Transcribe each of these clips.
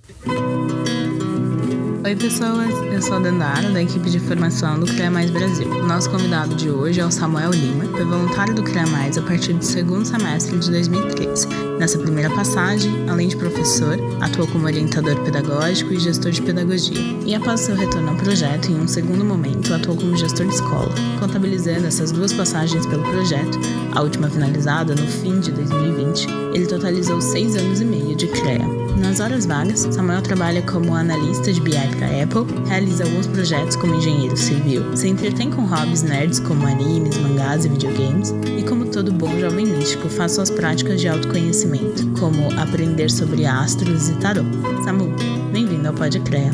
Oi pessoas, eu sou a Dandara, da equipe de formação do CREA Mais Brasil. O nosso convidado de hoje é o Samuel Lima, foi voluntário do CREA Mais a partir do segundo semestre de 2013. Nessa primeira passagem, além de professor, atuou como orientador pedagógico e gestor de pedagogia. E após seu retorno ao projeto, em um segundo momento, atuou como gestor de escola. Contabilizando essas duas passagens pelo projeto, a última finalizada no fim de 2020, ele totalizou 6 anos e meio de CREA. Nas horas vagas, Samuel trabalha como analista de BI para a Apple, realiza alguns projetos como engenheiro civil, se entretém com hobbies nerds como animes, mangás e videogames, e como todo bom jovem místico, faz suas práticas de autoconhecimento, como aprender sobre astros e tarô. Samu, bem-vindo ao Pod CREA.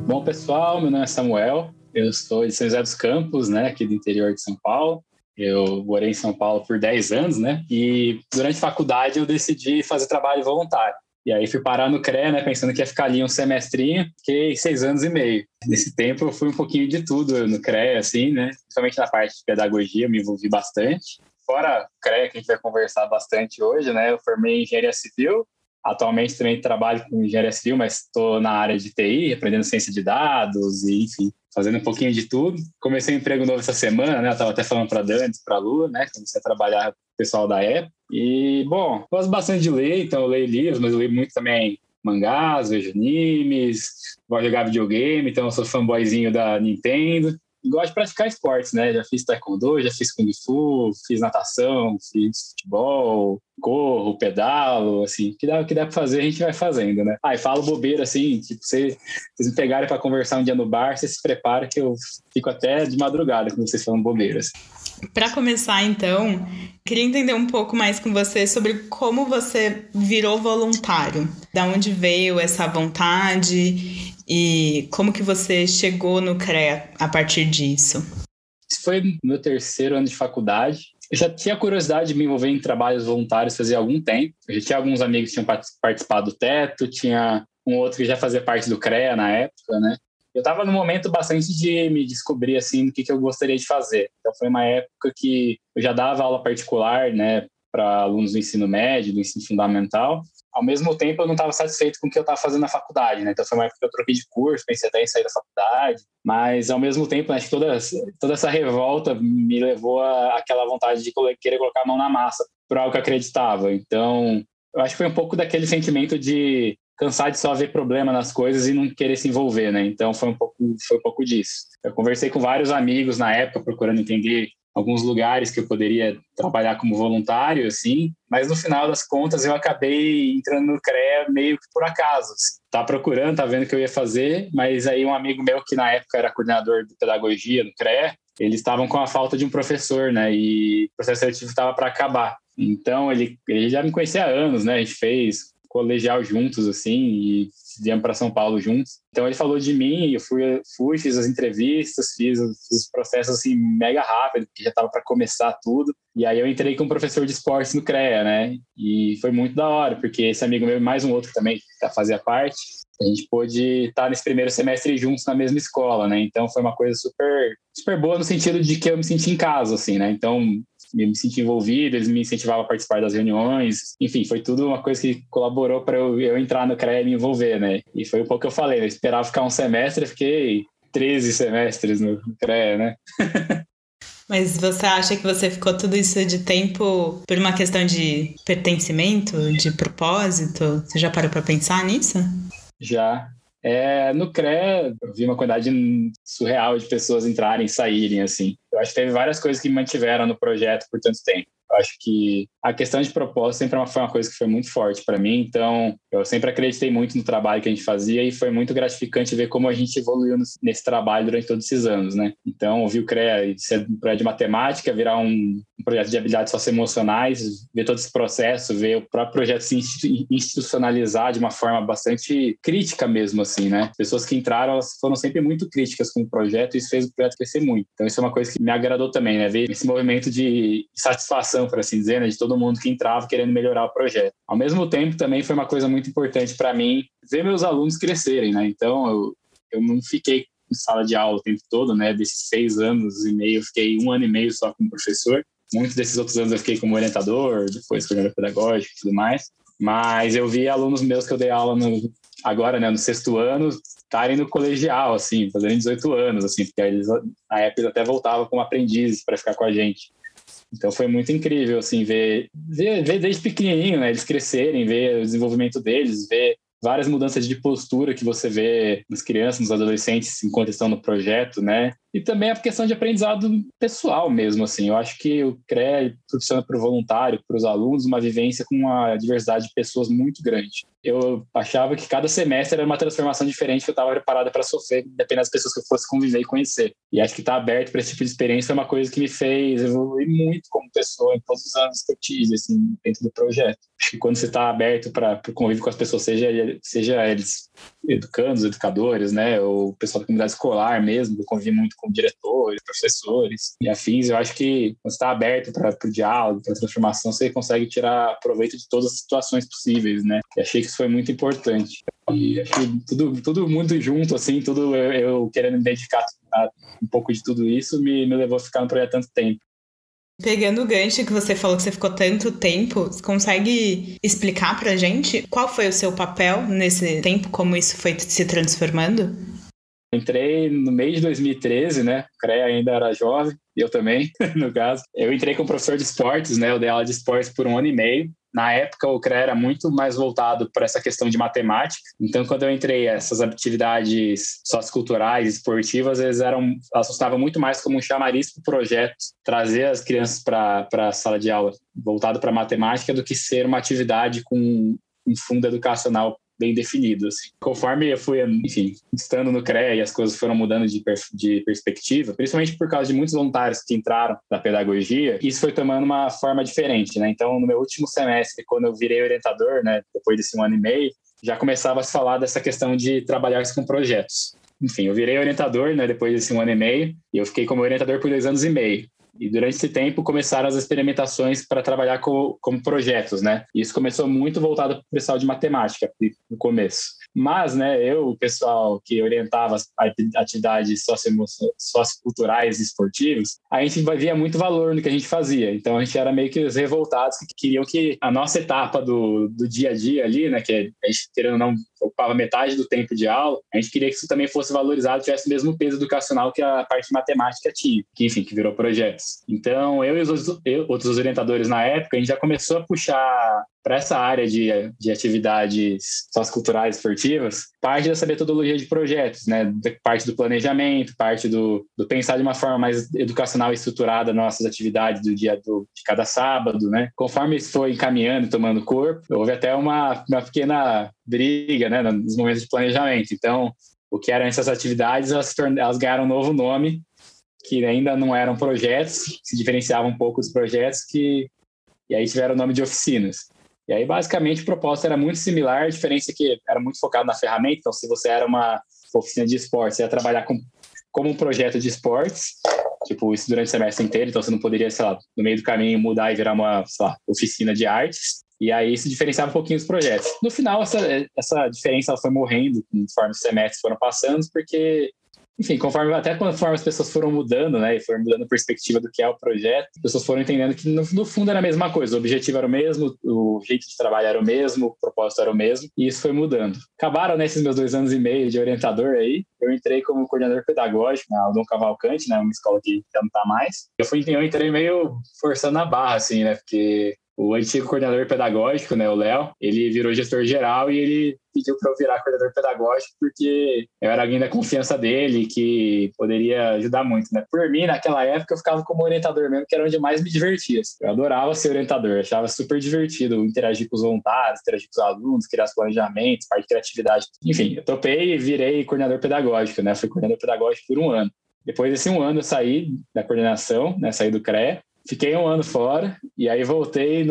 Bom, pessoal, meu nome é Samuel, eu sou de São José dos Campos, aqui do interior de São Paulo. Eu morei em São Paulo por 10 anos, e durante a faculdade eu decidi fazer trabalho voluntário. E aí fui parar no CREA, pensando que ia ficar ali um semestrinho, fiquei 6 anos e meio. Nesse tempo eu fui um pouquinho de tudo no CREA, principalmente na parte de pedagogia, eu me envolvi bastante. Fora o CREA, que a gente vai conversar bastante hoje, eu formei em engenharia civil. Atualmente também trabalho com engenharia civil, mas estou na área de TI, aprendendo ciência de dados e, enfim, fazendo um pouquinho de tudo. Comecei um emprego novo essa semana, eu estava até falando para a Dani, para a Lu, comecei a trabalhar com o pessoal da Apple. E, bom, gosto bastante de ler, então eu leio livros, mas eu leio muito também mangás, vejo animes, gosto de jogar videogame, então eu sou fanboyzinho da Nintendo. E gosto de praticar esportes, Já fiz taekwondo, já fiz kung fu, fiz natação, fiz futebol, corro, pedalo, o que dá para fazer a gente vai fazendo, E falo bobeira, vocês me pegarem para conversar um dia no bar, vocês se preparam que eu fico até de madrugada quando vocês falam bobeiras. Para começar, então, queria entender um pouco mais com você sobre como você virou voluntário. Da onde veio essa vontade e como que você chegou no CREA a partir disso? Isso foi no meu 3º ano de faculdade. Eu já tinha curiosidade de me envolver em trabalhos voluntários fazia algum tempo. Eu já tinha alguns amigos que tinham participado do Teto, tinha um outro que já fazia parte do CREA na época, Eu estava num momento bastante de me descobrir, o que eu gostaria de fazer. Então, foi uma época que eu já dava aula particular, para alunos do ensino médio, do ensino fundamental. Ao mesmo tempo, eu não estava satisfeito com o que eu estava fazendo na faculdade, Então, foi uma época que eu troquei de curso, pensei até em sair da faculdade. Mas, ao mesmo tempo, acho que toda essa revolta me levou àquela vontade de querer colocar a mão na massa para algo que eu acreditava. Então, eu acho que foi um pouco daquele sentimento de cansar de só ver problema nas coisas e não querer se envolver, Então foi um pouco disso. Eu conversei com vários amigos na época, procurando entender alguns lugares que eu poderia trabalhar como voluntário, mas no final das contas eu acabei entrando no CREA meio que por acaso. Tá procurando, tá vendo o que eu ia fazer, mas aí um amigo meu que na época era coordenador de pedagogia no CREA, eles estavam com a falta de um professor, e o processo seletivo estava para acabar. Então ele já me conhecia há anos, A gente fez colegial juntos, e viemos para São Paulo juntos. Então ele falou de mim, eu fui, fiz as entrevistas, fiz os processos mega rápido, porque já estava para começar tudo. E aí eu entrei como professor de esportes no CREA, E foi muito da hora, porque esse amigo meu e mais um outro também que fazia parte, a gente pôde estar nesse primeiro semestre juntos na mesma escola, Então foi uma coisa super, super boa no sentido de que eu me senti em casa, Então me senti envolvido, eles me incentivavam a participar das reuniões, enfim, foi tudo uma coisa que colaborou para eu entrar no CREA e me envolver, E foi um pouco que eu falei, eu esperava ficar um semestre, eu fiquei 13 semestres no CREA, Mas você acha que você ficou tudo isso de tempo por uma questão de pertencimento, de propósito? Você já parou para pensar nisso? Já. No CREA, eu vi uma quantidade surreal de pessoas entrarem e saírem, Eu acho que teve várias coisas que me mantiveram no projeto por tanto tempo. Eu acho que a questão de propósito sempre foi uma coisa que foi muito forte para mim, então eu sempre acreditei muito no trabalho que a gente fazia e foi muito gratificante ver como a gente evoluiu nesse trabalho durante todos esses anos, Então, ouvir o CREA ser um projeto de matemática, virar um projeto de habilidades socioemocionais, ver todo esse processo, ver o próprio projeto se institucionalizar de uma forma bastante crítica mesmo, Pessoas que entraram, elas foram sempre muito críticas com o projeto e isso fez o projeto crescer muito. Então, isso é uma coisa que me agradou também, Ver esse movimento de satisfação, por assim dizer, de todo mundo que entrava querendo melhorar o projeto. Ao mesmo tempo, também foi uma coisa muito importante para mim ver meus alunos crescerem, Então, eu não fiquei em sala de aula o tempo todo, Desses 6 anos e meio, eu fiquei 1 ano e meio só como professor. Muitos desses outros anos eu fiquei como orientador, depois coordenador pedagógico e tudo mais. Mas eu vi alunos meus que eu dei aula agora, né, no 6º ano, estarem no colegial, assim, fazendo 18 anos, assim, porque eles, na época, até voltavam como aprendizes para ficar com a gente. Então foi muito incrível, assim, ver desde pequenininho, né, eles crescerem, ver o desenvolvimento deles, ver várias mudanças de postura que você vê nas crianças, nos adolescentes enquanto estão no projeto, né? E também a questão de aprendizado pessoal mesmo, assim. Eu acho que o CREA proporciona para o voluntário, para os alunos, uma vivência com uma diversidade de pessoas muito grande. Eu achava que cada semestre era uma transformação diferente que eu estava preparada para sofrer, dependendo das pessoas que eu fosse conviver e conhecer. E acho que estar aberto para esse tipo de experiência foi uma coisa que me fez evoluir muito como pessoa em todos os anos que eu tive, assim, dentro do projeto. Acho que quando você está aberto para o convívio com as pessoas, seja eles educandos, educadores, né, ou o pessoal da comunidade escolar mesmo, eu convivi muito com diretores, professores e afins, eu acho que quando você está aberto para o diálogo, para a transformação, você consegue tirar proveito de todas as situações possíveis, né, e achei que isso foi muito importante. E acho que tudo muito junto, assim, tudo eu querendo me dedicar a um pouco de tudo isso me levou a ficar no projeto tanto tempo. Pegando o gancho que você falou que você ficou tanto tempo, você consegue explicar pra gente qual foi o seu papel nesse tempo, como isso foi se transformando? Entrei no mês de 2013, né? O CREA ainda era jovem, eu também, no caso. Eu entrei como professor de esportes, né? Eu dei aula de esportes por 1 ano e meio. Na época, o CREA era muito mais voltado para essa questão de matemática. Então, quando eu entrei, essas atividades socioculturais, esportivas, elas funcionavam muito mais como um chamariz para o projeto, trazer as crianças para a sala de aula voltado para matemática, do que ser uma atividade com um fundo educacional bem definido, assim. Conforme eu fui, enfim, estando no CREA e as coisas foram mudando de perspectiva, principalmente por causa de muitos voluntários que entraram na pedagogia, isso foi tomando uma forma diferente, né? Então, no meu último semestre, quando eu virei orientador, né, depois desse 1 ano e meio, já começava a se falar dessa questão de trabalhar com projetos. Enfim, eu virei orientador, né, depois desse 1 ano e meio, e eu fiquei como orientador por 2 anos e meio. E durante esse tempo começaram as experimentações para trabalhar como projetos, né? E isso começou muito voltado para o pessoal de matemática no começo. Mas, né, o pessoal que orientava as atividades socioculturais e esportivas, a gente via muito valor no que a gente fazia. Então, a gente era meio que os revoltados que queriam que a nossa etapa do dia a dia ali, né, que a gente, querendo ou não, ocupava metade do tempo de aula, a gente queria que isso também fosse valorizado, tivesse o mesmo peso educacional que a parte de matemática tinha, que, enfim, que virou projetos. Então, eu e os outros orientadores na época, a gente já começou a puxar para essa área de atividades socioculturais esportivas, parte dessa metodologia de projetos, né? Parte do planejamento, parte do pensar de uma forma mais educacional e estruturada nossas atividades do dia de cada sábado, né? Conforme isso foi encaminhando e tomando corpo, houve até uma pequena briga, né, nos momentos de planejamento. Então, o que eram essas atividades, elas ganharam um novo nome, que ainda não eram projetos, se diferenciavam um pouco dos projetos, e aí tiveram o nome de oficinas. E aí, basicamente, o propósito era muito similar, a diferença é que era muito focado na ferramenta. Então, se você era uma oficina de esportes, você ia trabalhar como um projeto de esportes, tipo, isso durante o semestre inteiro, então você não poderia, sei lá, no meio do caminho mudar e virar uma, sei lá, oficina de artes. E aí se diferenciava um pouquinho dos projetos. No final, essa diferença ela foi morrendo conforme os semestres foram passando, porque, enfim, conforme as pessoas foram mudando, né, e foram mudando a perspectiva do que é o projeto, as pessoas foram entendendo que no fundo era a mesma coisa, o objetivo era o mesmo, o jeito de trabalhar era o mesmo, o propósito era o mesmo, e isso foi mudando. Acabaram nesses meus 2 anos e meio de orientador aí, eu entrei como coordenador pedagógico na Dom Cavalcante, né, uma escola que já não tá mais. Eu entrei meio forçando a barra, assim, né, porque o antigo coordenador pedagógico, né, o Léo, ele virou gestor geral e ele pediu para eu virar coordenador pedagógico porque eu era alguém da confiança dele que poderia ajudar muito, né? Por mim, naquela época, eu ficava como orientador mesmo, que era onde eu mais me divertia. Eu adorava ser orientador, achava super divertido interagir com os voluntários, interagir com os alunos, criar os planejamentos, parte de criatividade. Enfim, eu topei e virei coordenador pedagógico, né? Fui coordenador pedagógico por 1 ano. Depois desse 1 ano, eu saí da coordenação, né? Saí do CREA. Fiquei 1 ano fora e aí voltei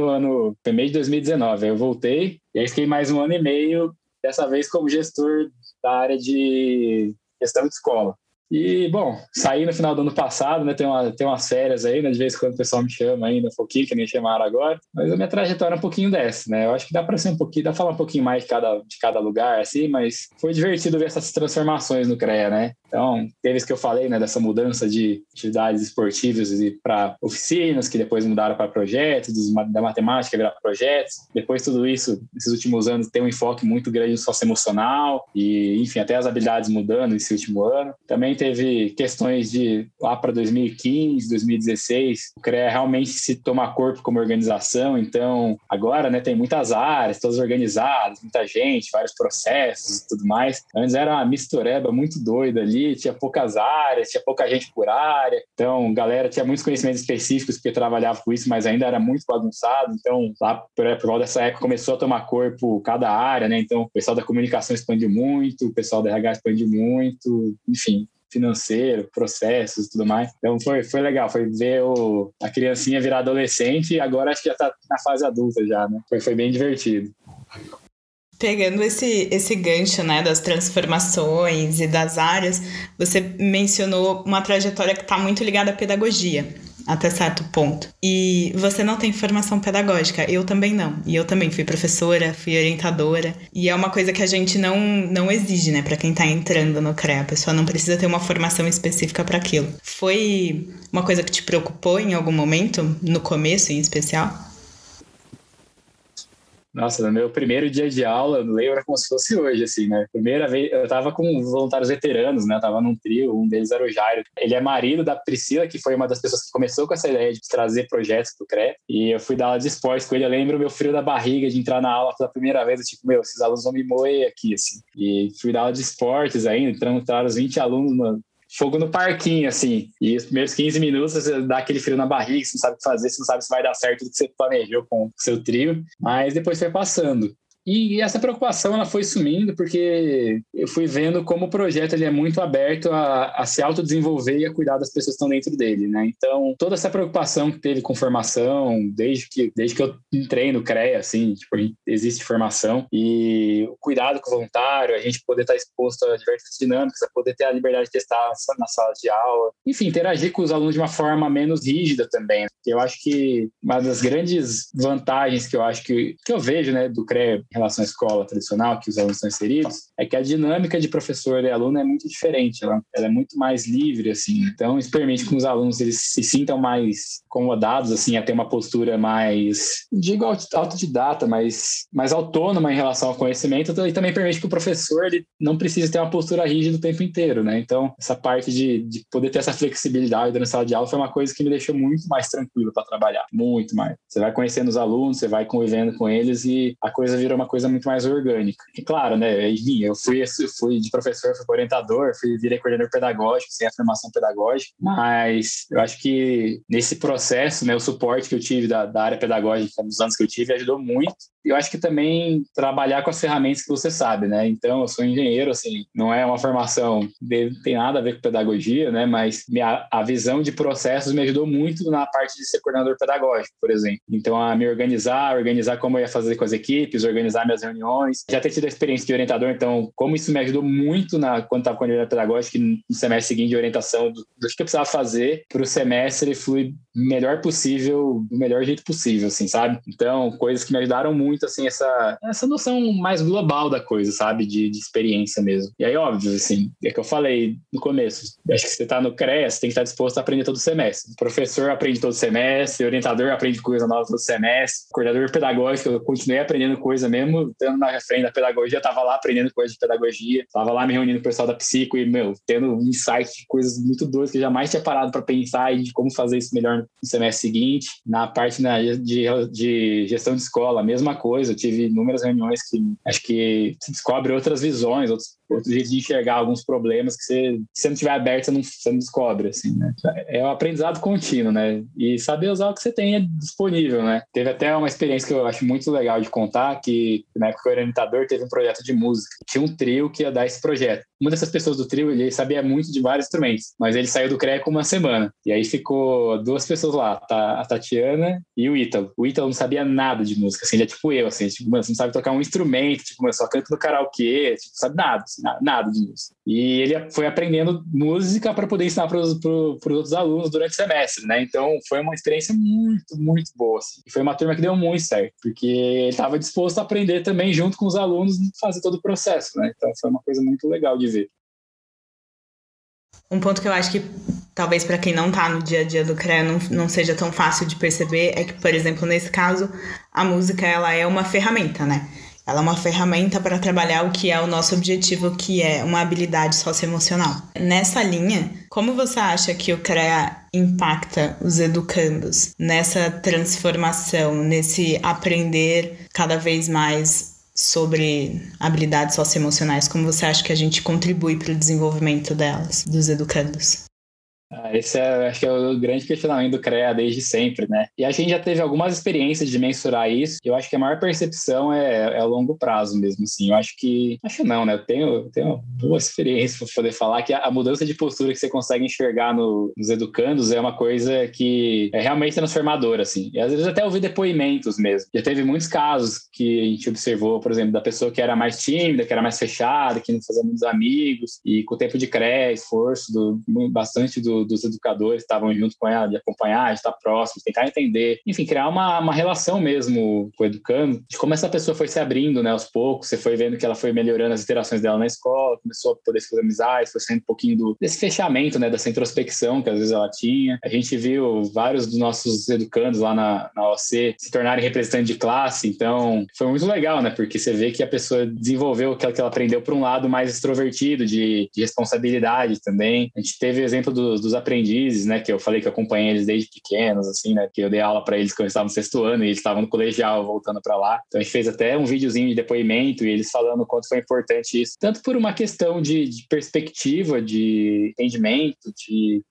foi mês de 2019. Aí eu voltei e aí fiquei mais 1 ano e meio, dessa vez como gestor da área de gestão de escola. E, bom, saí no final do ano passado, né? Tem umas férias aí, né? De vez em quando o pessoal me chama ainda, um pouquinho, que nem chamaram agora. Mas a minha trajetória é um pouquinho dessa, né? Eu acho que dá para ser dá pra falar um pouquinho mais de cada lugar, assim, mas foi divertido ver essas transformações no CREA, né? Então, teve isso que eu falei, né, dessa mudança de atividades esportivas para oficinas, que depois mudaram para projetos, da matemática virar projetos. Depois tudo isso, nesses últimos anos, tem um enfoque muito grande no socioemocional e, enfim, até as habilidades mudando nesse último ano. Também teve questões de lá para 2015, 2016, o CREA realmente se tomar corpo como organização. Então, agora, né, tem muitas áreas, todas organizadas, muita gente, vários processos e tudo mais. Antes era uma mistureba muito doida ali, tinha poucas áreas, tinha pouca gente por área. Então, galera tinha muitos conhecimentos específicos porque trabalhava com isso, mas ainda era muito bagunçado. Então, lá por volta dessa época começou a tomar corpo cada área, né? Então, o pessoal da comunicação expandiu muito, o pessoal da RH expandiu muito, enfim, financeiro, processos e tudo mais. Então foi legal, foi ver a criancinha virar adolescente e agora acho que já tá na fase adulta já, né? Foi bem divertido. Pegando esse gancho, né, das transformações e das áreas, você mencionou uma trajetória que está muito ligada à pedagogia, até certo ponto. E você não tem formação pedagógica, eu também não. E eu também fui professora, fui orientadora. E é uma coisa que a gente não exige, né, para quem está entrando no CREA. A pessoa não precisa ter uma formação específica para aquilo. Foi uma coisa que te preocupou em algum momento, no começo em especial? Nossa, no meu primeiro dia de aula, eu lembro como se fosse hoje, assim, né? Primeira vez, eu tava com voluntários veteranos, né? Eu tava num trio, um deles era o Jairo. Ele é marido da Priscila, que foi uma das pessoas que começou com essa ideia de trazer projetos pro CREA. E eu fui dar aula de esportes com ele. Eu lembro o meu frio da barriga de entrar na aula pela primeira vez. Eu, tipo, esses alunos vão me moer aqui, assim. E fui dar aula de esportes ainda, entraram os 20 alunos, mano. Fogo no parquinho, assim. E os primeiros 15 minutos você dá aquele frio na barriga, você não sabe o que fazer, você não sabe se vai dar certo o que você planejou com o seu trio. Mas depois foi passando. E essa preocupação ela foi sumindo porque eu fui vendo como o projeto ele é muito aberto a se autodesenvolver e a cuidar das pessoas que estão dentro dele, né? Então, toda essa preocupação que teve com formação, desde que eu entrei no CREA, assim, tipo, existe formação e o cuidado com o voluntário, a gente poder estar exposto a diversas dinâmicas, a poder ter a liberdade de testar na sala de aula, enfim, interagir com os alunos de uma forma menos rígida também. Eu acho que uma das grandes vantagens que eu acho que eu vejo, né, do CREA em relação à escola tradicional, que os alunos estão inseridos, é que a dinâmica de professor e aluno é muito diferente, ela é muito mais livre, assim. Então, isso permite que os alunos eles se sintam mais acomodados, assim, a ter uma postura mais, digo autodidata, mais autônoma em relação ao conhecimento, e também permite que o professor ele não precise ter uma postura rígida o tempo inteiro, né? Então, essa parte de poder ter essa flexibilidade na sala de aula foi uma coisa que me deixou muito mais tranquilo para trabalhar, muito mais. Você vai conhecendo os alunos, você vai convivendo com eles e a coisa vira uma coisa muito mais orgânica. E claro, né, eu fui de professor, fui orientador, virei coordenador pedagógico, sem a formação pedagógica, mas eu acho que nesse processo, né, o suporte que eu tive da área pedagógica nos anos que eu tive ajudou muito. E eu acho que também trabalhar com as ferramentas que você sabe, né? Então, eu sou engenheiro, assim, não é uma formação, não tem nada a ver com pedagogia, né? Mas a visão de processos me ajudou muito na parte de ser coordenador pedagógico, por exemplo. Então, a me organizar como eu ia fazer com as equipes, organizar minhas reuniões. Já ter tido a experiência de orientador, então, como isso me ajudou muito quando estava com a coordenador pedagógico, no semestre seguinte de orientação do que eu precisava fazer para o semestre fluir melhor possível, do melhor jeito possível, assim, sabe? Então, coisas que me ajudaram muito, assim, essa noção mais global da coisa, sabe? De experiência mesmo. E aí, óbvio, assim, é que eu falei no começo, acho que você tá no CREA, você tem que estar disposto a aprender todo semestre. O professor aprende todo semestre, o orientador aprende coisa nova todo semestre, o coordenador pedagógico, eu continuei aprendendo coisa mesmo, estando na frente da pedagogia, eu tava lá aprendendo coisa de pedagogia, tava lá me reunindo com o pessoal da psico e, tendo um insight de coisas muito doidas que eu jamais tinha parado para pensar e de como fazer isso melhor no semestre seguinte. Na parte de gestão de escola, a mesma coisa, eu tive inúmeras reuniões que acho que se descobre outras visões, outros jeitos de enxergar alguns problemas que se você não estiver aberto, você não descobre, assim, né? É um aprendizado contínuo, né? E saber usar o que você tem disponível, né? Teve até uma experiência que eu acho muito legal de contar, que na época que eu era orientador, teve um projeto de música. Tinha um trio que ia dar esse projeto. Uma dessas pessoas do trio, ele sabia muito de vários instrumentos, mas ele saiu do CREA com uma semana. E aí ficou duas pessoas lá, a Tatiana e o Ítalo. O Ítalo não sabia nada de música, assim, ele é tipo eu, assim, tipo, você não sabe tocar um instrumento, tipo, só canto no karaokê, tipo, sabe nada, assim, nada de música. E ele foi aprendendo música para poder ensinar para os outros alunos durante o semestre, né? Então foi uma experiência muito, muito boa, assim. E foi uma turma que deu muito certo, porque ele estava disposto a aprender também junto com os alunos, fazer todo o processo, né? Então foi uma coisa muito legal de ver. Um ponto que eu acho que talvez para quem não tá no dia a dia do CREA não seja tão fácil de perceber é que, por exemplo, nesse caso, a música ela é uma ferramenta, né? Ela é uma ferramenta para trabalhar o que é o nosso objetivo, que é uma habilidade socioemocional. Nessa linha, como você acha que o CREA impacta os educandos nessa transformação, nesse aprender cada vez mais sobre habilidades socioemocionais? Como você acha que a gente contribui para o desenvolvimento delas, dos educandos? Esse acho que é o grande questionamento do CREA desde sempre, né? E a gente já teve algumas experiências de mensurar isso, e eu acho que a maior percepção é a longo prazo mesmo, assim. Acho não, né? Eu tenho boa experiência para poder falar que a mudança de postura que você consegue enxergar nos educandos é uma coisa que é realmente transformadora, assim. E às vezes até ouvir depoimentos mesmo. Já teve muitos casos que a gente observou, por exemplo, da pessoa que era mais tímida, que era mais fechada, que não fazia muitos amigos, e com o tempo de CREA, esforço bastante dos educadores estavam junto com ela, de acompanhar, de estar próximo, de tentar entender, enfim, criar uma relação mesmo com o educando, de como essa pessoa foi se abrindo, né, aos poucos, você foi vendo que ela foi melhorando as interações dela na escola, começou a poder fazer amizades, foi saindo um pouquinho desse fechamento, né, dessa introspecção que às vezes ela tinha. A gente viu vários dos nossos educandos lá na OC se tornarem representantes de classe, então foi muito legal, né, porque você vê que a pessoa desenvolveu aquilo que ela aprendeu por um lado mais extrovertido, de responsabilidade também. A gente teve o exemplo dos aprendizes, né, que eu falei que eu acompanhei eles desde pequenos, assim, né, que eu dei aula para eles quando eles estavam no 6º ano e eles estavam no colegial voltando para lá. Então a gente fez até um videozinho de depoimento e eles falando o quanto foi importante isso, tanto por uma questão de perspectiva, de entendimento,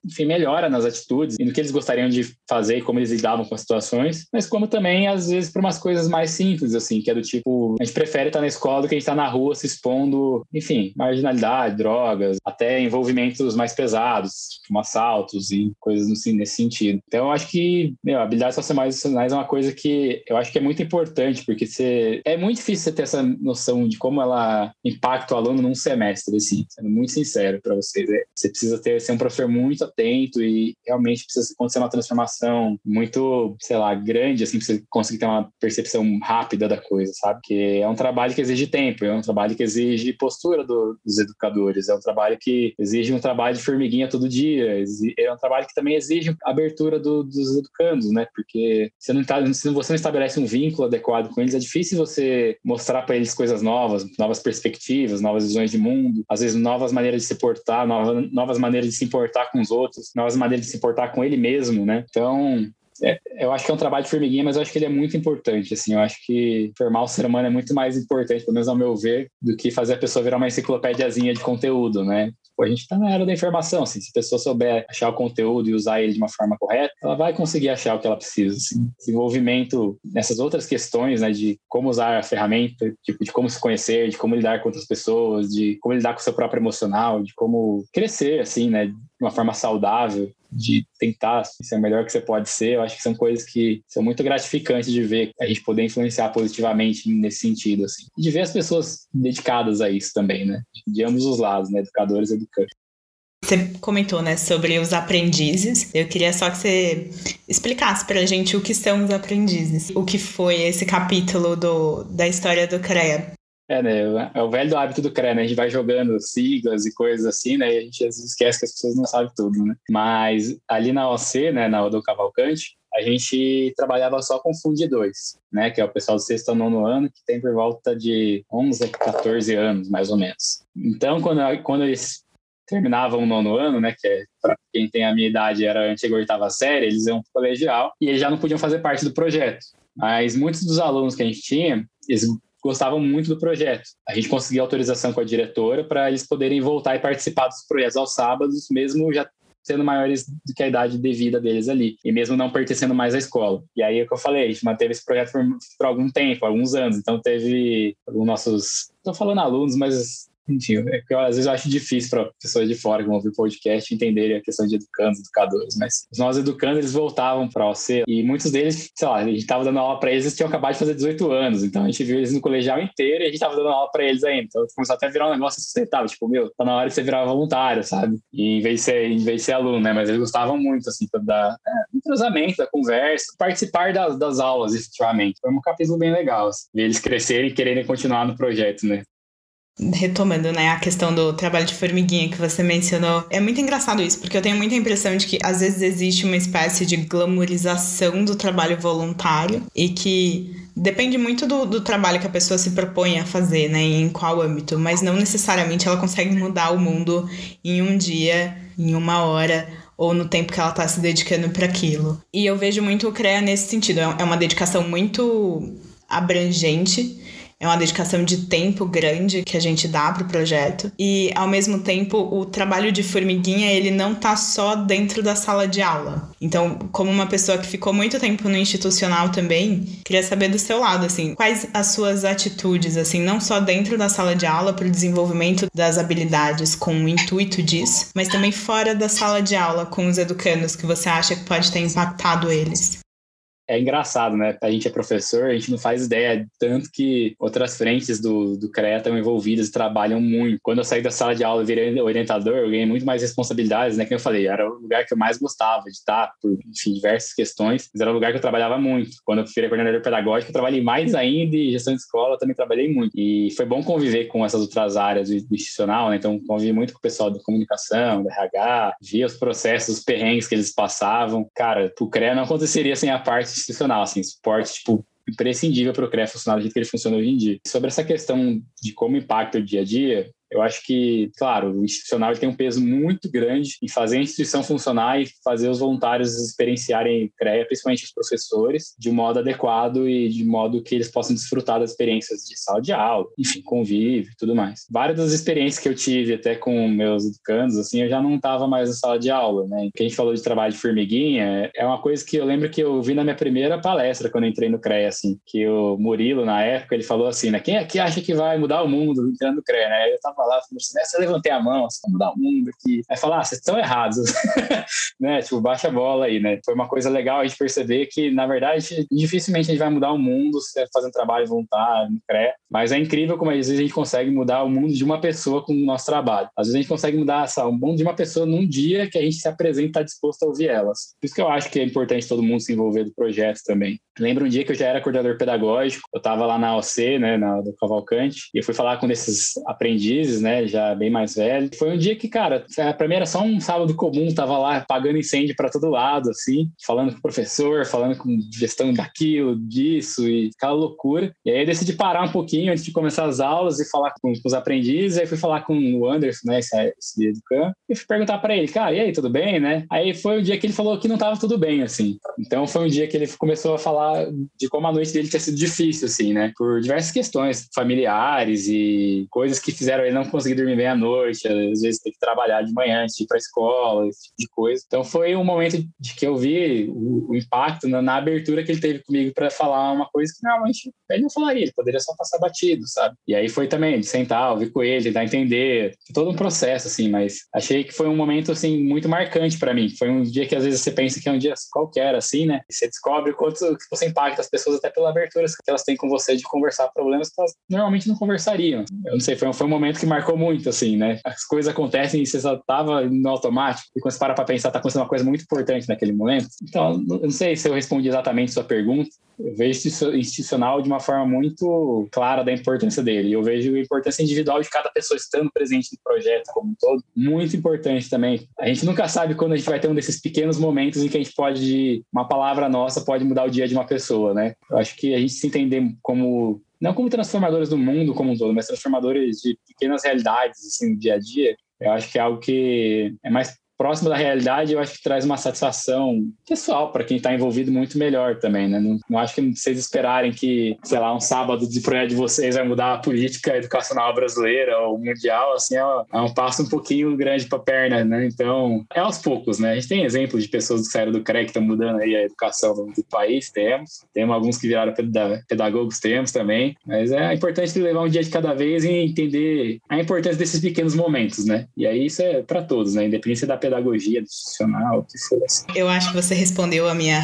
enfim, melhora nas atitudes e no que eles gostariam de fazer e como eles lidavam com as situações, mas como também, às vezes, por umas coisas mais simples, assim, que é do tipo, a gente prefere estar na escola do que a gente estar na rua se expondo, enfim, marginalidade, drogas, até envolvimentos mais pesados, como assaltos e coisas assim, nesse sentido. Então, eu acho que habilidades socioemocionais é uma coisa que eu acho que é muito importante, porque é muito difícil você ter essa noção de como ela impacta o aluno num semestre, assim, sendo muito sincero para vocês. Você precisa ser um professor muito atento e realmente precisa acontecer uma transformação muito, sei lá, grande, assim, pra você conseguir ter uma percepção rápida da coisa, sabe? Porque é um trabalho que exige tempo, é um trabalho que exige postura dos educadores, é um trabalho que exige um trabalho de formiguinha todo dia, é um trabalho que também exige abertura dos educandos, né? Porque se você não estabelece um vínculo adequado com eles, é difícil você mostrar para eles coisas novas perspectivas, novas visões de mundo, às vezes novas maneiras de se portar, novas maneiras de se importar com os outros, novas maneiras de se portar com ele mesmo, né? Então, eu acho que é um trabalho de formiguinha, mas eu acho que ele é muito importante, assim, eu acho que formar o ser humano é muito mais importante, pelo menos ao meu ver, do que fazer a pessoa virar uma enciclopédiazinha de conteúdo, né? A gente está na era da informação, assim, se a pessoa souber achar o conteúdo e usar ele de uma forma correta, ela vai conseguir achar o que ela precisa, assim. Desenvolvimento nessas outras questões, né, de como usar a ferramenta, tipo, de como se conhecer, de como lidar com outras pessoas, de como lidar com o seu próprio emocional, de como crescer, assim, né, de uma forma saudável, de tentar ser o melhor que você pode ser. Eu acho que são coisas que são muito gratificantes de ver a gente poder influenciar positivamente nesse sentido, assim. E de ver as pessoas dedicadas a isso também, né? De ambos os lados, né? Educadores e educantes. Você comentou, né, sobre os aprendizes. Eu queria só que você explicasse pra gente o que são os aprendizes. O que foi esse capítulo da história do CREA. Né? É o velho hábito do CREA, né? A gente vai jogando siglas e coisas assim, né? E a gente às vezes esquece que as pessoas não sabem tudo, né? Mas ali na OC, né, na Odô Cavalcante, a gente trabalhava só com Fundi 2, né? Que é o pessoal do 6º ao 9º ano, que tem por volta de 11 a 14 anos, mais ou menos. Então, quando eles terminavam o 9º ano, né, que para quem tem a minha idade era a antiga 8ª série, eles iam para o colegial e eles já não podiam fazer parte do projeto. Mas muitos dos alunos que a gente tinha, eles gostavam muito do projeto. A gente conseguia autorização com a diretora para eles poderem voltar e participar dos projetos aos sábados, mesmo já sendo maiores do que a idade devida deles ali, e mesmo não pertencendo mais à escola. E aí é o que eu falei, a gente manteve esse projeto por algum tempo, alguns anos, então teve os nossos, estou falando alunos, mas enfim, às vezes eu acho difícil para pessoas de fora que vão ouvir o podcast entenderem a questão de educandos, educadores, mas os nossos educandos, eles voltavam para a OC e muitos deles, sei lá, a gente estava dando aula para eles, eles tinham acabado de fazer 18 anos, então a gente viu eles no colegial inteiro e a gente estava dando aula para eles ainda, então começou até a virar um negócio sustentável, tipo, tá na hora de você virar voluntário, sabe? E em vez de ser aluno, né? Mas eles gostavam muito, assim, da entrosamento, da conversa, participar das aulas, efetivamente. Foi um capítulo bem legal, assim, ver eles crescerem e quererem continuar no projeto, né? Retomando, né, a questão do trabalho de formiguinha que você mencionou, é muito engraçado isso, porque eu tenho muita impressão de que às vezes existe uma espécie de glamourização do trabalho voluntário e que depende muito do trabalho que a pessoa se propõe a fazer, né, em qual âmbito, mas não necessariamente ela consegue mudar o mundo em um dia, em uma hora, ou no tempo que ela está se dedicando para aquilo. E eu vejo muito o CREA nesse sentido, é uma dedicação muito abrangente, é uma dedicação de tempo grande que a gente dá para o projeto. E, ao mesmo tempo, o trabalho de formiguinha, ele não tá só dentro da sala de aula. Então, como uma pessoa que ficou muito tempo no institucional também, queria saber do seu lado, assim, quais as suas atitudes, assim, não só dentro da sala de aula para o desenvolvimento das habilidades com o intuito disso, mas também fora da sala de aula com os educandos que você acha que pode ter impactado eles. É engraçado, né? A gente é professor, a gente não faz ideia, tanto que outras frentes do CREA estão envolvidas e trabalham muito. Quando eu saí da sala de aula e virei orientador, eu ganhei muito mais responsabilidades, né? Que eu falei, era o lugar que eu mais gostava de estar, por, enfim, diversas questões, mas era o lugar que eu trabalhava muito. Quando eu virei coordenador pedagógico, eu trabalhei mais ainda, e gestão de escola eu também trabalhei muito. E foi bom conviver com essas outras áreas do institucional, né? Então, convivi muito com o pessoal da comunicação, do RH, via os processos, os perrengues que eles passavam. Cara, o CREA não aconteceria sem a parte institucional, assim, suporte, tipo, imprescindível para o CREA funcionar do jeito que ele funciona hoje em dia. Sobre essa questão de como impacta o dia a dia, eu acho que, claro, o institucional tem um peso muito grande em fazer a instituição funcionar e fazer os voluntários experienciarem o CREA, principalmente os professores, de um modo adequado e de modo que eles possam desfrutar das experiências de sala de aula, enfim, convívio e tudo mais. Várias das experiências que eu tive até com meus educandos, assim, eu já não estava mais na sala de aula, né? O que a gente falou de trabalho de formiguinha é uma coisa que eu lembro que eu vi na minha primeira palestra quando eu entrei no CREA, assim, que o Murilo, na época, ele falou assim, né? Quem aqui acha que vai mudar o mundo entrando no CREA, né? Eu tava lá, eu levantei a mão, assim, vamos mudar o mundo aqui. Aí falar, vocês estão errados, né? Tipo, baixa a bola aí, né? Foi uma coisa legal a gente perceber que, na verdade, dificilmente a gente vai mudar o mundo fazendo trabalho voluntário no CREA, mas é incrível como às vezes a gente consegue mudar o mundo de uma pessoa com o nosso trabalho. Às vezes a gente consegue mudar o mundo de uma pessoa num dia que a gente se apresenta e está disposto a ouvir elas. Por isso que eu acho que é importante todo mundo se envolver do projeto também. Lembro um dia que eu já era coordenador pedagógico, eu estava lá na OC, né, do Cavalcante, e eu fui falar com esses aprendizes, né, já bem mais velho. Foi um dia que, cara, pra mim era só um sábado comum, tava lá apagando incêndio pra todo lado, assim, falando com o professor, falando com gestão daquilo, disso, e aquela loucura. E aí eu decidi parar um pouquinho antes de começar as aulas e falar com os aprendizes, aí fui falar com o Anderson, né, esse educando, e fui perguntar pra ele, cara, e aí, tudo bem, né? Aí foi o dia que ele falou que não tava tudo bem, assim. Então foi um dia que ele começou a falar de como a noite dele tinha sido difícil, assim, né? Por diversas questões familiares e coisas que fizeram ele não conseguir dormir bem à noite, às vezes ter que trabalhar de manhã antes de ir para a escola, esse tipo de coisa. Então foi um momento de que eu vi o impacto na abertura que ele teve comigo para falar uma coisa que normalmente ele não falaria, ele poderia só passar batido, sabe? E aí foi também de sentar, ouvir com ele, tentar entender, todo um processo, assim, mas achei que foi um momento, assim, muito marcante para mim. Foi um dia que às vezes você pensa que é um dia qualquer, assim, né? E você descobre quanto que você impacta as pessoas até pela abertura que elas têm com você de conversar problemas que elas normalmente não conversariam. Eu não sei, foi um momento que marcou muito, assim, né? As coisas acontecem e você só tava no automático, e quando você para pensar, tá acontecendo uma coisa muito importante naquele momento. Então, eu não sei se eu respondi exatamente a sua pergunta. Eu vejo o institucional de uma forma muito clara da importância dele. Eu vejo a importância individual de cada pessoa estando presente no projeto como um todo. Muito importante também. A gente nunca sabe quando a gente vai ter um desses pequenos momentos em que a gente pode, uma palavra nossa pode mudar o dia de uma pessoa, né? Eu acho que a gente se entender como, não como transformadores do mundo como um todo, mas transformadores de pequenas realidades, assim, no dia a dia, eu acho que é algo que é mais próximo da realidade, eu acho que traz uma satisfação pessoal para quem está envolvido muito melhor também, né? Não acho que vocês esperarem que, sei lá, um sábado de projeto de vocês vai mudar a política educacional brasileira ou mundial, assim, é um passo um pouquinho grande para a perna, né? Então, é aos poucos, né? A gente tem exemplos de pessoas que saíram do CREA que estão mudando aí a educação do país, temos alguns que viraram pedagogos, temos também, mas é importante levar um dia de cada vez e entender a importância desses pequenos momentos, né? E aí isso é para todos, né? Independência da pedagogia institucional, o que for assim. Eu acho que você respondeu a minha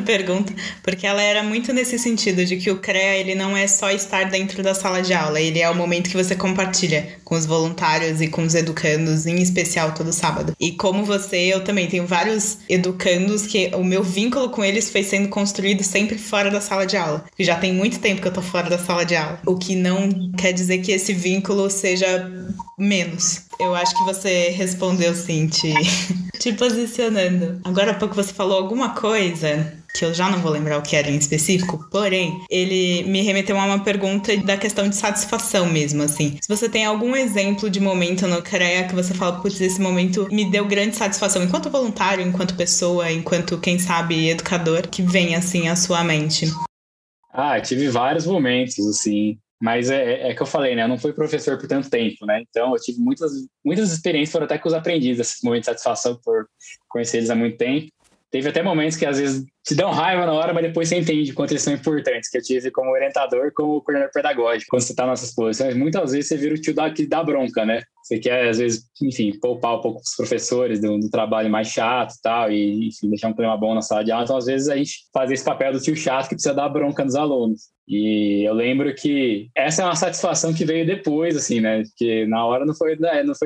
pergunta, porque ela era muito nesse sentido de que o CREA, ele não é só estar dentro da sala de aula, ele é o momento que você compartilha com os voluntários e com os educandos, em especial todo sábado. E como você, eu também tenho vários educandos que o meu vínculo com eles foi sendo construído sempre fora da sala de aula. E já tem muito tempo que eu tô fora da sala de aula, o que não quer dizer que esse vínculo seja menos. Eu acho que você respondeu sim, te posicionando. Agora há pouco você falou alguma coisa que eu já não vou lembrar o que era em específico, porém, ele me remeteu a uma pergunta da questão de satisfação mesmo, assim. Se você tem algum exemplo de momento no CREA que você fala, putz, esse momento me deu grande satisfação, enquanto voluntário, enquanto pessoa, enquanto, quem sabe, educador, que vem, assim, à sua mente. Tive vários momentos, assim. Mas é que eu falei, né? Eu não fui professor por tanto tempo, né? Então, eu tive muitas experiências, foram até com os aprendizes, esses momentos de satisfação por conhecer eles há muito tempo. Teve até momentos que, às vezes, te dão raiva na hora, mas depois você entende quanto eles são importantes, que eu tive como orientador, como coordenador pedagógico, quando você está nessas posições. Muitas vezes você vira o tio que dá bronca, né? Você quer, às vezes, enfim, poupar um pouco os professores do trabalho mais chato e tal, e, enfim, deixar um clima bom na sala de aula. Então, às vezes, a gente faz esse papel do tio chato que precisa dar bronca nos alunos. E eu lembro que essa é uma satisfação que veio depois, assim, né? Porque na hora não foi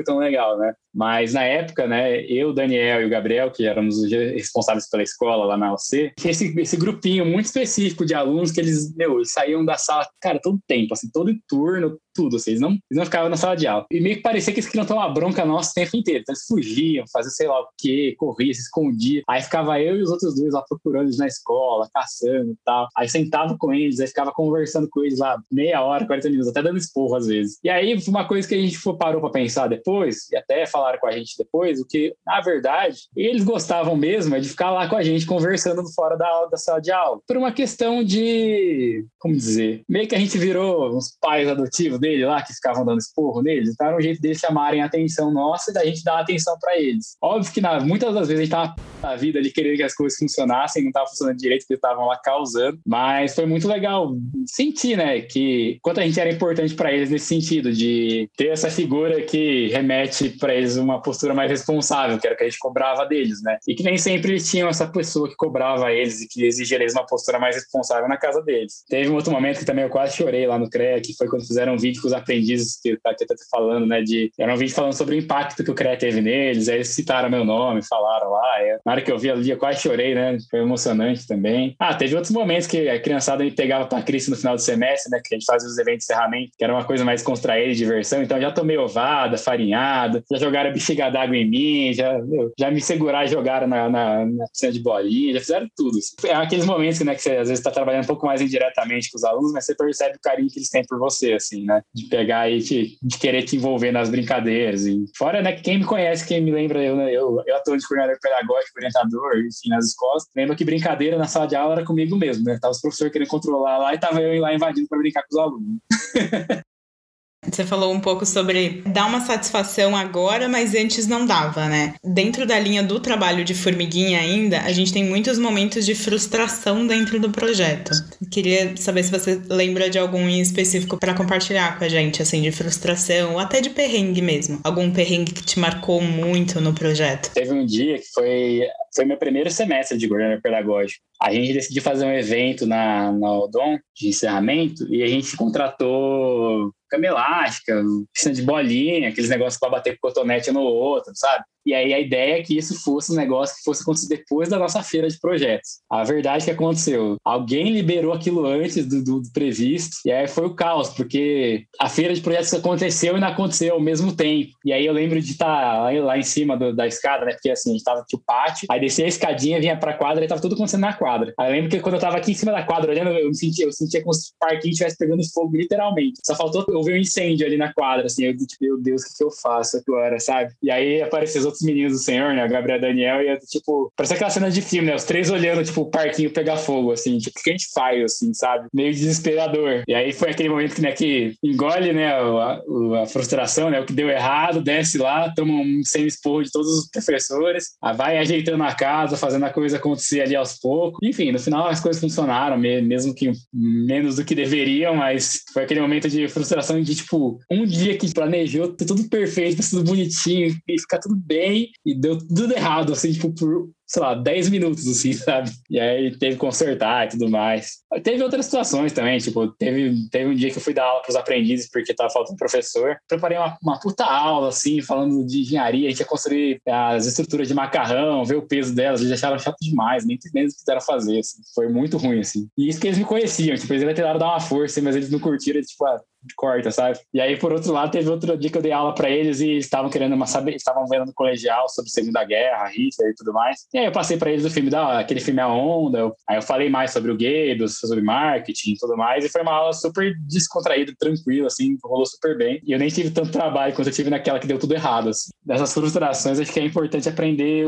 tão legal, né? Mas na época, né, eu, o Daniel e o Gabriel, que éramos os responsáveis pela escola lá na UC, esse grupinho muito específico de alunos que eles saíam da sala, cara, todo tempo, assim, todo turno, tudo, assim, eles não ficavam na sala de aula. E meio que parecia que eles queriam tomar bronca nossa o tempo inteiro. Então eles fugiam, faziam sei lá o quê, corriam, se escondiam. Aí ficava eu e os outros dois lá procurando eles na escola, caçando e tal. Aí sentava com eles, aí ficava conversando com eles lá meia hora, 40 minutos, até dando esporro às vezes. E aí uma coisa que a gente parou pra pensar depois, e até falaram com a gente depois, o que, na verdade, eles gostavam mesmo é de ficar lá com a gente conversando fora da sala de aula. Por uma questão de, como dizer, meio que a gente virou uns pais adotivos dele lá, que ficavam dando esporro neles, então era um jeito deles chamarem a atenção nossa e da gente dar atenção pra eles. Óbvio que muitas das vezes a gente tava na vida ali querendo que as coisas funcionassem, não tava funcionando direito, porque eles estavam lá causando, mas foi muito legal sentir, né, que quanto a gente era importante pra eles nesse sentido, de ter essa figura que remete pra eles uma postura mais responsável, que era o que a gente cobrava deles, né, e que nem sempre eles tinham essa pessoa que cobrava eles e que exigia deles uma postura mais responsável na casa deles. Teve um outro momento que também eu quase chorei lá no CREA, que foi quando fizeram um vídeo com os aprendizes, que tá falando, né, era um vídeo falando sobre o impacto que o CREA teve neles, aí eles citaram meu nome, falaram lá, na hora que eu vi ali, eu quase chorei, né, foi emocionante também. Teve outros momentos que a criançada me pegava pra Cristo no final do semestre, né, que a gente fazia os eventos de encerramento, que era uma coisa mais descontraída e diversão, então já tomei ovada, farinhada, já jogaram bexiga d'água em mim, já me seguraram e jogaram na piscina de bolinha, já fizeram tudo. É aqueles momentos, né, que você às vezes tá trabalhando um pouco mais indiretamente com os alunos, mas você percebe o carinho que eles têm por você, assim, né, de pegar e de querer te envolver nas brincadeiras. E fora, né, quem me conhece, quem me lembra, eu atuo de coordenador pedagógico, orientador, enfim, nas escolas, lembra que brincadeira na sala de aula era comigo mesmo, né, tava os professores querendo controlar lá e tava eu lá invadindo para brincar com os alunos. Você falou um pouco sobre dar uma satisfação agora, mas antes não dava, né? Dentro da linha do trabalho de formiguinha ainda, a gente tem muitos momentos de frustração dentro do projeto. Queria saber se você lembra de algum em específico para compartilhar com a gente, assim, de frustração, ou até de perrengue mesmo. Algum perrengue que te marcou muito no projeto? Teve um dia que foi meu primeiro semestre de coordenador pedagógico. A gente decidiu fazer um evento na Odon de encerramento e a gente contratou cama elástica, piscina de bolinha, aqueles negócios para bater cotonete um no outro, sabe? E aí a ideia é que isso fosse um negócio que fosse acontecer depois da nossa feira de projetos. A verdade é que aconteceu. Alguém liberou aquilo antes do previsto, e aí foi o caos, porque a feira de projetos aconteceu e não aconteceu ao mesmo tempo. E aí eu lembro de estar lá em cima da escada, né? Porque assim, a gente tava no pátio, aí descia a escadinha, vinha pra quadra e tava tudo acontecendo na quadra. Aí eu lembro que quando eu tava aqui em cima da quadra olhando, eu sentia como se o parquinho estivesse pegando fogo, literalmente. Só faltou eu ver um incêndio ali na quadra, assim, eu tipo, meu Deus, o que eu faço agora, sabe? E aí apareceu os outros meninos do Senhor, né, o Gabriel e Daniel, e tipo, parecia aquela cena de filme, né, os três olhando, tipo, o parquinho pegar fogo, assim, tipo, o que a gente faz, assim, sabe? Meio desesperador. E aí foi aquele momento que, né, que engole, né, a frustração, né, o que deu errado, desce lá, toma um semi-esporro de todos os professores, vai ajeitando a casa, fazendo a coisa acontecer ali aos poucos. Enfim, no final as coisas funcionaram, mesmo que menos do que deveriam, mas foi aquele momento de frustração de, tipo, um dia que planejou, tudo perfeito, tudo bonitinho, e ficar tudo bem, bem e deu tudo errado, assim, tipo, por, sei lá, 10 minutos, assim, sabe? E aí teve que consertar e tudo mais. Teve outras situações também, tipo, teve um dia que eu fui dar aula pros aprendizes porque tava faltando professor. Preparei uma puta aula, assim, falando de engenharia, a gente ia construir as estruturas de macarrão, ver o peso delas, eles acharam chato demais, nem eles quiseram fazer, assim. Foi muito ruim, assim. E isso que eles me conheciam, tipo, eles tentaram dar uma força, mas eles não curtiram, eles, tipo, corta, sabe? E aí, por outro lado, teve outro dia que eu dei aula pra eles e eles estavam querendo estavam vendo no colegial sobre Segunda Guerra, Hitler e tudo mais. E aí eu passei pra eles o filme, aquele filme A Onda, aí eu falei mais sobre o Goebbels, sobre marketing e tudo mais, e foi uma aula super descontraída, tranquila, assim, rolou super bem. E eu nem tive tanto trabalho quanto eu tive naquela que deu tudo errado, assim. Dessas frustrações, acho que é importante aprender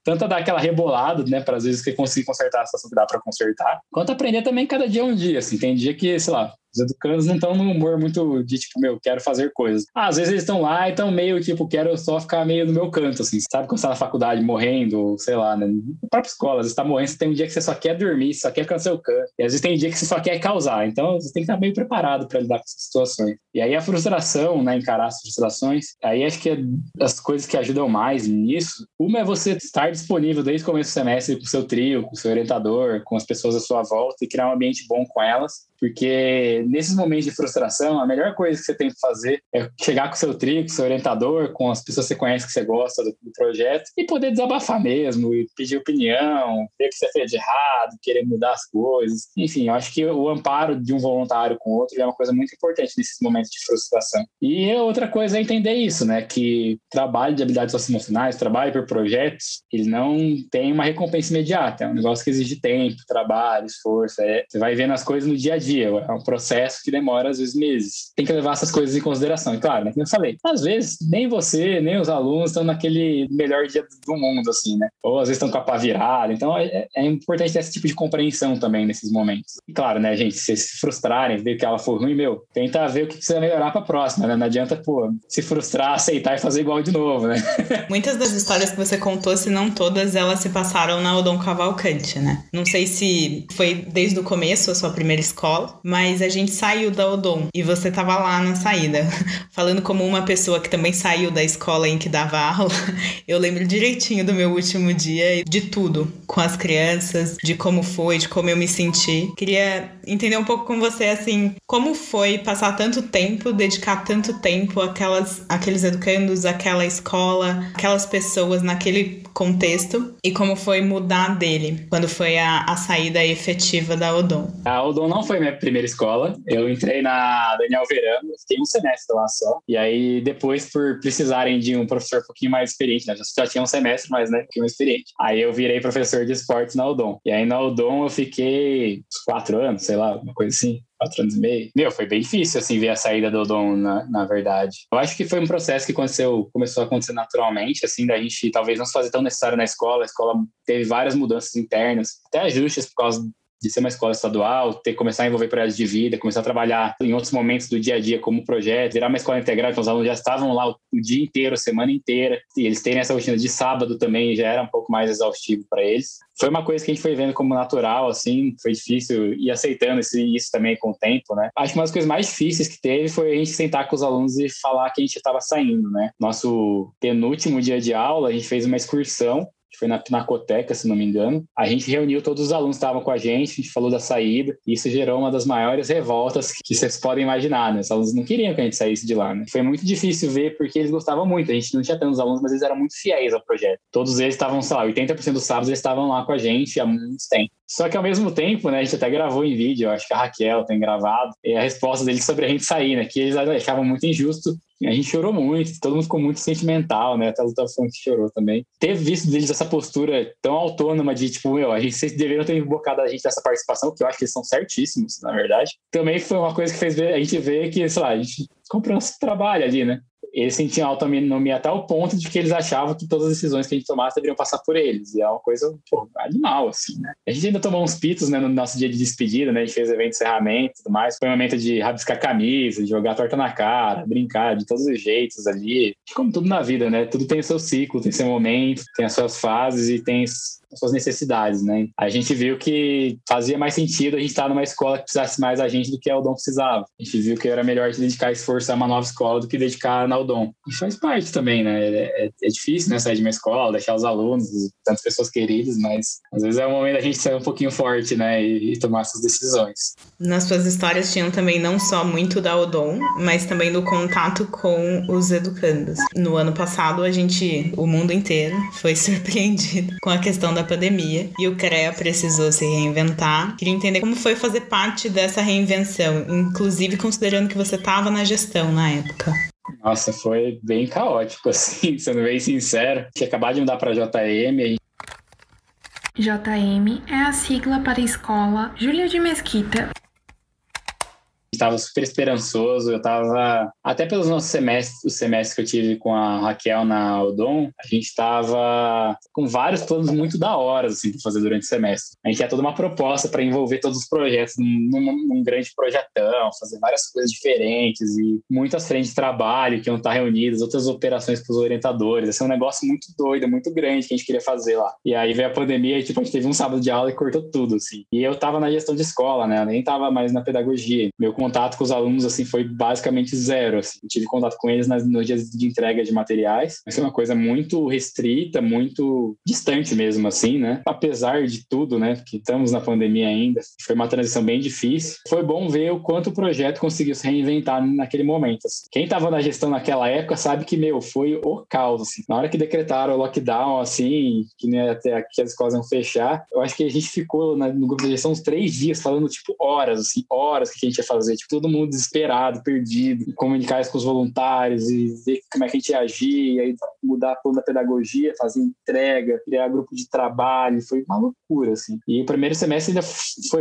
tanto a dar aquela rebolada, né, para às vezes que conseguir consertar a situação que dá pra consertar, quanto aprender também cada dia um dia, assim. Tem dia que, sei lá, os educandos não estão num humor muito de, tipo, quero fazer coisas. Às vezes eles estão lá e estão meio, tipo, quero só ficar meio no meu canto, assim. Sabe quando você tá na faculdade morrendo, sei lá, né? Na própria escola, às vezes tá morrendo, você tem um dia que você só quer dormir, só quer ficar no seu canto. E às vezes tem um dia que você só quer causar. Então, você tem que estar meio preparado para lidar com essas situações. E aí a frustração, né? Encarar as frustrações. Aí acho que as coisas que ajudam mais nisso, uma é você estar disponível desde o começo do semestre com o seu trio, com o seu orientador, com as pessoas à sua volta e criar um ambiente bom com elas. Porque nesses momentos de frustração, a melhor coisa que você tem que fazer é chegar com o seu trio, com o seu orientador, com as pessoas que você conhece, que você gosta do projeto, e poder desabafar mesmo, e pedir opinião, ver o que você fez de errado, querer mudar as coisas. Enfim, eu acho que o amparo de um voluntário com o outro é uma coisa muito importante nesses momentos de frustração. E outra coisa é entender isso, né? Que trabalho de habilidades socioemocionais, trabalho por projetos, ele não tem uma recompensa imediata. É um negócio que exige tempo, trabalho, esforço. Você vai vendo as coisas no dia a dia. É um processo que demora, às vezes, meses. Tem que levar essas coisas em consideração. E claro, né, como eu falei, às vezes nem você, nem os alunos estão naquele melhor dia do mundo, assim, né? Ou às vezes estão com a pá virada. Então é importante ter esse tipo de compreensão também nesses momentos. E claro, né, gente, se vocês se frustrarem, ver que ela for ruim, tenta ver o que precisa melhorar pra próxima, né? Não adianta, se frustrar, aceitar e fazer igual de novo, né? Muitas das histórias que você contou, se não todas, elas se passaram na Odon Cavalcante, né? Não sei se foi desde o começo a sua primeira escola, mas a gente saiu da Odon e você tava lá na saída. Falando como uma pessoa que também saiu da escola em que dava aula, eu lembro direitinho do meu último dia, de tudo, com as crianças, de como foi, de como eu me senti. Queria entender um pouco com você, assim, como foi passar tanto tempo, dedicar tanto tempo àqueles educandos, àquela escola, aquelas pessoas naquele contexto, e como foi mudar dele, quando foi a saída efetiva da Odon. A Odon não foi minha primeira escola. Eu entrei na Daniel Verano, fiquei um semestre lá só. E aí, depois, por precisarem de um professor um pouquinho mais experiente, né? Já tinha um semestre, mas, né, um pouquinho mais experiente. Aí eu virei professor de esportes na Odon. E aí, na Odon, eu fiquei uns 4 anos, sei lá, uma coisa assim. 4 anos e meio. Foi bem difícil, assim, ver a saída do Odon, na verdade. Eu acho que foi um processo que começou a acontecer naturalmente, assim, da gente talvez não se fazer tão necessário na escola. A escola teve várias mudanças internas, até ajustes por causa de ser uma escola estadual, começar a envolver projetos de vida, começar a trabalhar em outros momentos do dia a dia como projeto, virar uma escola integral, então os alunos já estavam lá o dia inteiro, a semana inteira, e eles terem essa rotina de sábado também já era um pouco mais exaustivo para eles. Foi uma coisa que a gente foi vendo como natural, assim, foi difícil ir aceitando isso também com o tempo, né? Acho que uma das coisas mais difíceis que teve foi a gente sentar com os alunos e falar que a gente estava saindo, né? Nosso penúltimo dia de aula, a gente fez uma excursão, foi na Pinacoteca, se não me engano. A gente reuniu todos os alunos que estavam com a gente falou da saída, e isso gerou uma das maiores revoltas que vocês podem imaginar, né? Os alunos não queriam que a gente saísse de lá, né? Foi muito difícil ver, porque eles gostavam muito. A gente não tinha tantos alunos, mas eles eram muito fiéis ao projeto. Todos eles estavam, sei lá, 80% dos sábados eles estavam lá com a gente há muito tempo. Só que ao mesmo tempo, né, a gente até gravou em vídeo, eu acho que a Raquel tem gravado, a resposta deles sobre a gente sair, né? Que eles achavam muito injusto. A gente chorou muito, todo mundo ficou muito sentimental, né? Até a Lutação que chorou também. Ter visto deles essa postura tão autônoma de, tipo, vocês deveriam ter invocado a gente nessa participação, que eu acho que eles são certíssimos, na verdade. Também foi uma coisa que fez a gente ver que, sei lá, a gente comprou nosso trabalho ali, né? Eles sentiam autonomia até o ponto de que eles achavam que todas as decisões que a gente tomasse deveriam passar por eles. E é uma coisa, animal, assim, né? A gente ainda tomou uns pitos, né, no nosso dia de despedida, né? A gente fez evento de encerramento e tudo mais. Foi um momento de rabiscar camisa, de jogar torta na cara, brincar de todos os jeitos ali. Como tudo na vida, né? Tudo tem o seu ciclo, tem seu momento, tem as suas fases e tem suas necessidades, né? A gente viu que fazia mais sentido a gente estar numa escola que precisasse mais da gente do que a Udom precisava. A gente viu que era melhor se dedicar esforço a uma nova escola do que dedicar na Udom. E faz parte também, né? É difícil, né? Sair de uma escola, deixar os alunos, tantas pessoas queridas, mas às vezes é o momento da gente sair um pouquinho forte, né? E tomar essas decisões. Nas suas histórias tinham também não só muito da Udom, mas também do contato com os educandos. No ano passado, o mundo inteiro, foi surpreendido com a questão da pandemia e o CREA precisou se reinventar. Queria entender como foi fazer parte dessa reinvenção, inclusive considerando que você estava na gestão na época. Nossa, foi bem caótico, assim, sendo bem sincero. Tinha acabado de mudar para JM. JM é a sigla para a Escola Júlia de Mesquita. Estava super esperançoso, eu estava, até pelos nossos semestres, os semestres que eu tive com a Raquel na Udom, a gente estava com vários planos muito da hora, assim, para fazer durante o semestre. A gente tinha toda uma proposta para envolver todos os projetos num grande projetão, fazer várias coisas diferentes e muitas frentes de trabalho que iam estar reunidas, outras operações para os orientadores. Esse é um negócio muito doido, muito grande que a gente queria fazer lá. E aí veio a pandemia e, tipo, a gente teve um sábado de aula e cortou tudo, assim. E eu estava na gestão de escola, né? Eu nem estava mais na pedagogia. Meu contato com os alunos, assim, foi basicamente zero, assim. Eu tive contato com eles nos dias de entrega de materiais. Isso é uma coisa muito restrita, muito distante mesmo, assim, né? Apesar de tudo, né? Porque estamos na pandemia ainda. Foi uma transição bem difícil. Foi bom ver o quanto o projeto conseguiu se reinventar naquele momento, assim. Quem estava na gestão naquela época sabe que, foi o caos, assim. Na hora que decretaram o lockdown, assim, que né, até aqui as escolas iam fechar, eu acho que a gente ficou no grupo de gestão uns 3 dias falando, tipo, horas, assim, horas que a gente ia fazer, tipo, todo mundo desesperado, perdido, comunicar isso com os voluntários e ver como é que a gente ia agir, e aí mudar a plano da pedagogia, fazer entrega, criar grupo de trabalho, foi uma loucura, assim. E o primeiro semestre ainda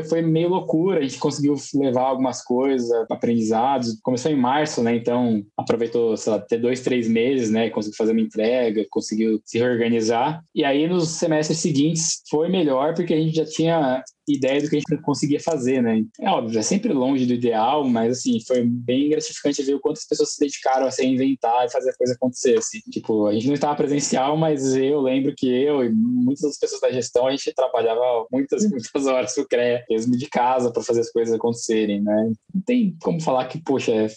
foi meio loucura, a gente conseguiu levar algumas coisas, aprendizados, começou em março, né, então aproveitou, sei lá, até 2, 3 meses, né, conseguiu fazer uma entrega, conseguiu se reorganizar, e aí nos semestres seguintes foi melhor, porque a gente já tinha ideia do que a gente conseguia fazer, né? É óbvio, é sempre longe do ideal, mas, assim, foi bem gratificante ver o quanto as pessoas se dedicaram a se reinventar e fazer a coisa acontecer, assim. Tipo, a gente não estava presencial, mas eu lembro que eu e muitas das pessoas da gestão, a gente trabalhava muitas e muitas horas pro CREA, mesmo de casa, para fazer as coisas acontecerem, né? Não tem como falar que, poxa,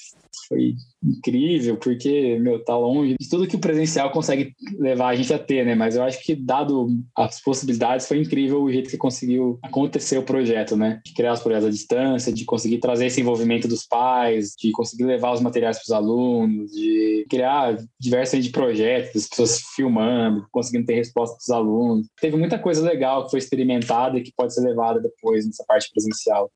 foi incrível, porque, tá longe de tudo que o presencial consegue levar a gente a ter, né? Mas eu acho que, dado as possibilidades, foi incrível o jeito que conseguiu acontecer o projeto, né? De criar os projetos à distância, de conseguir trazer esse envolvimento dos pais, de conseguir levar os materiais para os alunos, de criar diversos de projetos, as pessoas filmando, conseguindo ter resposta dos alunos. Teve muita coisa legal que foi experimentada e que pode ser levada depois nessa parte presencial.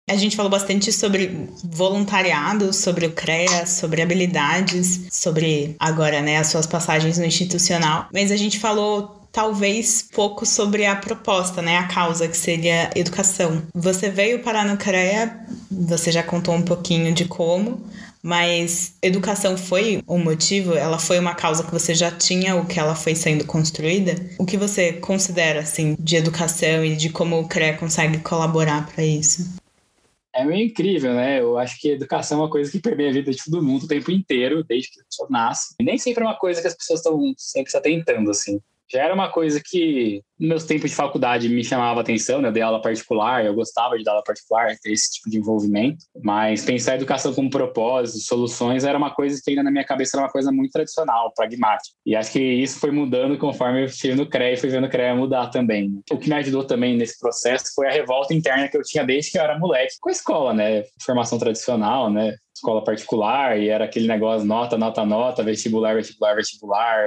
A gente falou bastante sobre voluntariado, sobre o CREA, sobre habilidades, sobre agora, né, as suas passagens no institucional, mas a gente falou talvez pouco sobre a proposta, né, a causa, que seria educação. Você veio parar no CREA, você já contou um pouquinho de como, mas educação foi um motivo? Ela foi uma causa que você já tinha, o que ela foi sendo construída? O que você considera, assim, de educação e de como o CREA consegue colaborar para isso? É meio incrível, né? Eu acho que a educação é uma coisa que permeia a vida de todo mundo o tempo inteiro, desde que a pessoa nasce. E nem sempre é uma coisa que as pessoas estão sempre se atentando, assim. Já era uma coisa que, nos meus tempos de faculdade, me chamava a atenção, né? Eu dei aula particular, eu gostava de dar aula particular, ter esse tipo de envolvimento. Mas pensar a educação como propósito, soluções, era uma coisa que ainda na minha cabeça era uma coisa muito tradicional, pragmática. E acho que isso foi mudando conforme eu estive no CREA e fui vendo o CREA mudar também. O que me ajudou também nesse processo foi a revolta interna que eu tinha desde que eu era moleque com a escola, né? Formação tradicional, né? Escola particular, e era aquele negócio nota, vestibular,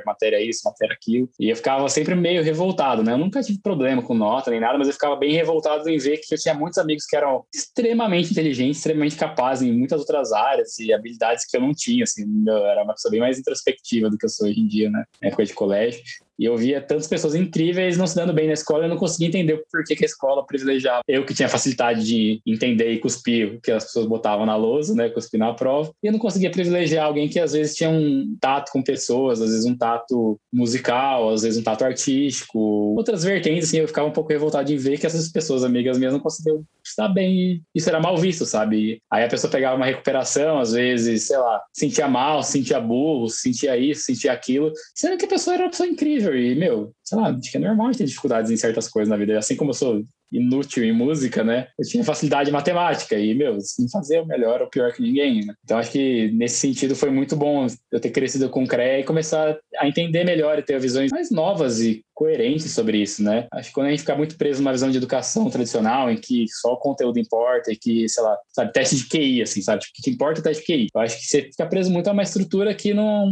matéria isso, matéria aquilo. E eu ficava sempre meio revoltado, né? Eu nunca tive problema com nota nem nada, mas eu ficava bem revoltado em ver que eu tinha muitos amigos que eram extremamente inteligentes, extremamente capazes em muitas outras áreas e habilidades que eu não tinha, assim. Eu era uma pessoa bem mais introspectiva do que eu sou hoje em dia, né? Na época de colégio. E eu via tantas pessoas incríveis não se dando bem na escola, eu não conseguia entender o porquê que a escola privilegiava. Eu que tinha facilidade de entender e cuspir o que as pessoas botavam na lousa, né, cuspir na prova, e eu não conseguia privilegiar alguém que às vezes tinha um tato com pessoas, às vezes um tato musical, às vezes um tato artístico, outras vertentes, assim, eu ficava um pouco revoltado em ver que essas pessoas, amigas minhas, não conseguiam estar bem, e isso era mal visto, sabe? Aí a pessoa pegava uma recuperação, às vezes, sei lá, sentia mal, sentia burro, sentia isso, sentia aquilo, sendo que a pessoa era uma pessoa incrível, incrível e, sei lá, acho que é normal ter dificuldades em certas coisas na vida. Assim como eu sou inútil em música, né? Eu tinha facilidade em matemática e, se não fazer o melhor ou pior que ninguém, né? Então, acho que nesse sentido foi muito bom eu ter crescido com o CREA e começar a entender melhor e ter visões mais novas e coerentes sobre isso, né? Acho que quando a gente fica muito preso numa visão de educação tradicional, em que só o conteúdo importa e que, sei lá, sabe, teste de QI, assim, sabe? Tipo, o que importa é o teste de QI. Eu acho que você fica preso muito a uma estrutura que não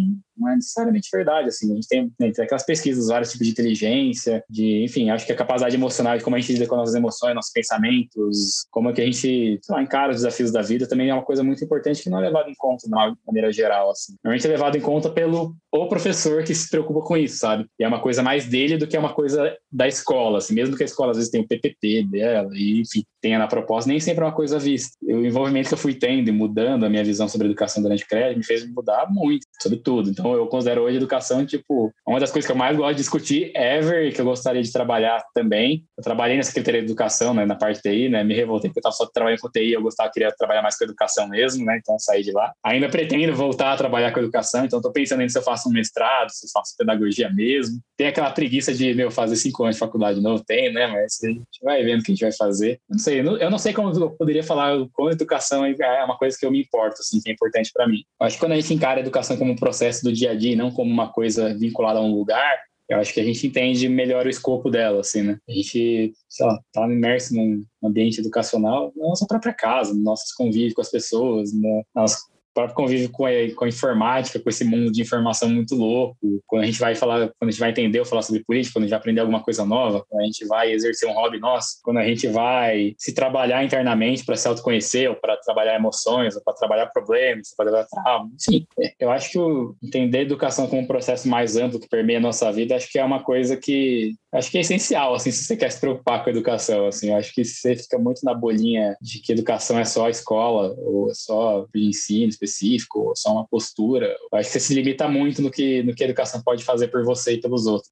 é necessariamente verdade, assim. A gente tem aquelas pesquisas, vários tipos de inteligência, enfim, acho que a capacidade emocional de como a gente lida com as nossas emoções, nossos pensamentos, como é que a gente, sei lá, encara os desafios da vida, também é uma coisa muito importante que não é levado em conta de uma maneira geral, assim. Normalmente é levado em conta pelo professor que se preocupa com isso, sabe? E é uma coisa mais dele do que é uma coisa da escola, assim, mesmo que a escola às vezes tenha o PPT dela e, enfim, tenha na proposta, nem sempre é uma coisa vista. O envolvimento que eu fui tendo e mudando a minha visão sobre a educação durante o CREA me fez mudar muito sobre tudo. Então, eu considero hoje a educação, tipo, uma das coisas que eu mais gosto de discutir ever e que eu gostaria de trabalhar também. Eu trabalhei na Secretaria de Educação, né, na parte de TI, né, me revoltei porque eu estava só trabalhando com TI, queria trabalhar mais com educação mesmo, né, então saí de lá. Ainda pretendo voltar a trabalhar com educação, então estou pensando em se eu faço um mestrado, se eu faço pedagogia mesmo. Tem aquela preguiça de, fazer 5 anos de faculdade de novo, tem, né, mas a gente vai vendo o que a gente vai fazer. Não sei, eu não sei como eu poderia falar como educação é uma coisa que eu me importo, assim, que é importante para mim. Eu acho que quando a gente encara a educação como um processo do dia a dia, não como uma coisa vinculada a um lugar, eu acho que a gente entende melhor o escopo dela, assim, né? A gente, sei lá, tá imerso num ambiente educacional na nossa própria casa, no nosso convívio com as pessoas, no nosso próprio convívio com a informática, com esse mundo de informação muito louco. Quando a gente vai entender ou falar sobre política, quando a gente vai aprender alguma coisa nova, quando a gente vai exercer um hobby nosso, quando a gente vai se trabalhar internamente para se autoconhecer, ou para trabalhar emoções, ou para trabalhar problemas, para trabalhar trauma. Sim, eu acho que entender a educação como um processo mais amplo que permeia a nossa vida, acho que é uma coisa que acho que é essencial, assim, se você quer se preocupar com a educação, assim. Eu acho que se você fica muito na bolinha de que educação é só a escola, ou é só o ensino específico, ou só uma postura, eu acho que você se limita muito no que a educação pode fazer por você e pelos outros.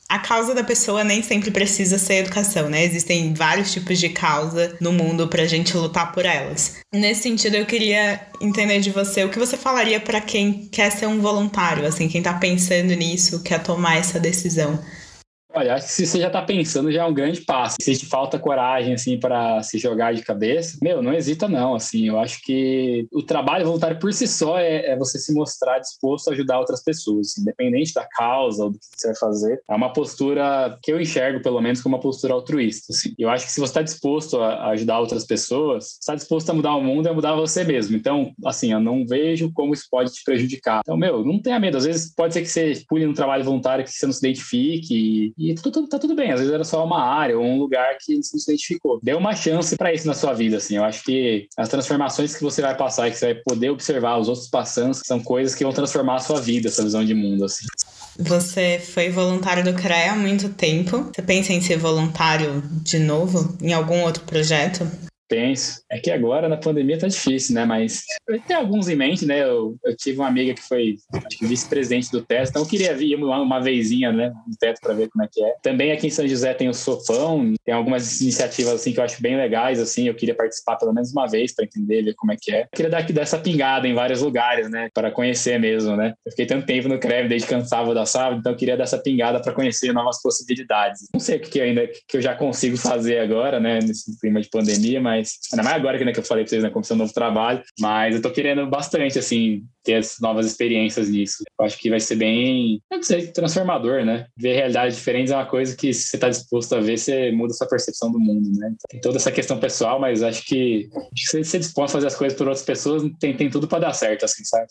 A causa da pessoa nem sempre precisa ser educação, né? Existem vários tipos de causa no mundo pra gente lutar por elas. Nesse sentido, eu queria entender de você o que você falaria pra quem quer ser um voluntário, assim, quem tá pensando nisso, quer tomar essa decisão. Olha, acho que se você já está pensando, já é um grande passo. Se te falta coragem, assim, para se jogar de cabeça, não hesita não, assim. Eu acho que o trabalho voluntário por si só é você se mostrar disposto a ajudar outras pessoas, assim, independente da causa ou do que você vai fazer. É uma postura que eu enxergo, pelo menos, como uma postura altruísta, assim. Eu acho que se você está disposto a ajudar outras pessoas, você está disposto a mudar o mundo e a mudar você mesmo. Então, assim, eu não vejo como isso pode te prejudicar. Então, não tenha medo. Às vezes pode ser que você pule no trabalho voluntário que você não se identifique e tá tudo bem, às vezes era só uma área ou um lugar que você não se identificou. Dê uma chance para isso na sua vida, assim. Eu acho que as transformações que você vai passar e que você vai poder observar os outros passando são coisas que vão transformar a sua vida, essa visão de mundo, assim. Você foi voluntário do CREA há muito tempo. Você pensa em ser voluntário de novo em algum outro projeto? Penso. É que agora, na pandemia, tá difícil, né? Mas eu tenho alguns em mente, né? Eu tive uma amiga que foi, acho que, vice-presidente do TET, então eu queria vir uma vezinha, né, no TET para ver como é que é. Também aqui em São José tem o Sopão, tem algumas iniciativas, assim, que eu acho bem legais, assim. Eu queria participar pelo menos uma vez para entender, ver como é que é. Eu queria dar essa pingada em vários lugares, né? Para conhecer mesmo, né? Eu fiquei tanto tempo no CREV, desde cansava da sábado, então eu queria dar essa pingada para conhecer novas possibilidades. Não sei o que eu já consigo fazer agora, né? Nesse clima de pandemia, mas ainda mais agora que eu falei pra vocês, né, começando um novo trabalho, mas eu tô querendo bastante, assim, ter as novas experiências nisso. Eu acho que vai ser bem, não sei, transformador, né? Ver realidades diferentes é uma coisa que, se você tá disposto a ver, você muda a sua percepção do mundo, né? Então, tem toda essa questão pessoal, mas acho que se você dispõe a fazer as coisas por outras pessoas, tem tudo pra dar certo, assim, sabe?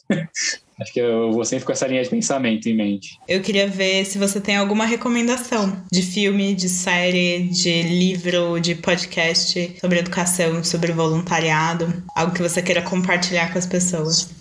Acho que eu vou sempre com essa linha de pensamento em mente. Eu queria ver se você tem alguma recomendação de filme, de série, de livro, de podcast sobre educação, sobre voluntariado, algo que você queira compartilhar com as pessoas.